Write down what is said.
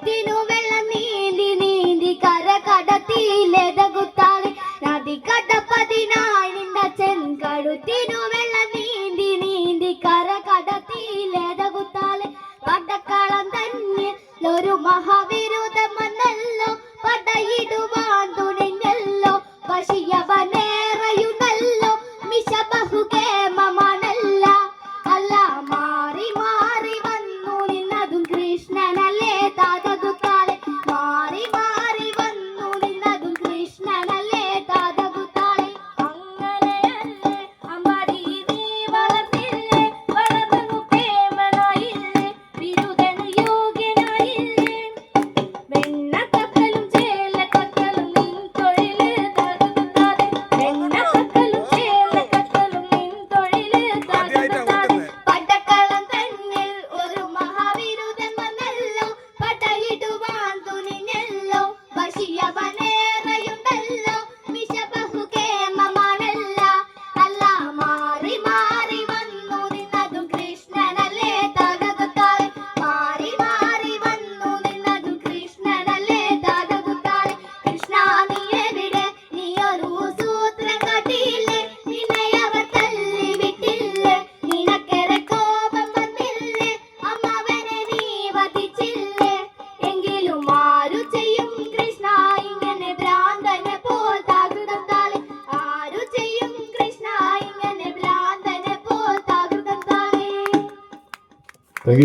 കടുത്തിനു വെള്ളം നീന്തി നീന്തി കര കടത്തിയിലെതകുത്താളെ നദി കടപ്പതിനായി നിന്നച്ഛൻ കടുത്തിനു വെള്ളം നീന്തി നീന്തി കര കടത്തിയിലെതകുത്താളെ പടക്കളം തന്നെ ഒരു മഹാവിരുദ്ധം വന്നല്ലോ പടയിടുവാൻ തുണിഞ്ഞല്ലോ വശിയവനേറയുന്നല്ലോ മിശ ബഹുകേമമാണല്ല അല്ല മാറി മാറി വന്നു നിന്നതും കൃഷ്ണനല്ലേ താതകുത്താളെ മാറി മാറി വന്നു നിന്നതും കൃഷ്ണനല്ലേ താതകുത്താളെ അങ്ങനെയല്ലേ അമ്പാടി നീ വളർന്നില്ലേ വളർന്നു കേമനായില്ലേ ബിരുദനു യോഗ്യനായില്ലേ വെണ്ണക്കക്കലും ചേലക്കക്കലും നിൻ തൊഴില് താതകുത്താളെ വെണ്ണക്കക്കലും ചേലക്കക്കലും നിൻ തൊഴില് താതകുത്താളെ പടക്കളം തന്നിൽ ഒരു മഹാവിരുദ്ധം വന്നല്ലോ പടയിടുവാൻ തുനിഞ്ഞല്ലോ വശിയവനേറയുണ്ടല്ലോ മിശ ബഹുകേമമാണല്ല അല്ല മാറി മാറി വന്നു നിന്നതും കൃഷ്ണനല്ലേ താതകുത്താളെ മാറി മാറി വന്നു നിന്നതും കൃഷ്ണനല്ലേ താതകുത്താളെ കൃഷ്ണ നീ എവിടെ നീ ഒരു സൂത്രം കാട്ടിയില്ലേ നിന്നെ അവർ തല്ലി വിട്ടില്ലേ നിനക്കേറെ കോപം വന്നില്ലേ അമ്മാവനെ നീ വധിച്ചില്ലേ എങ്കിലും ആരു ചെയ്യും കൃഷ്ണ ഇങ്ങനെ ഭ്രാന്തനെ പോൽ താകൃതം താളെ ആരു ചെയ്യും കൃഷ്ണ ഇങ്ങനെ ഭ്രാന്തനെ പോൽ താകൃതം താളെ. Thank you.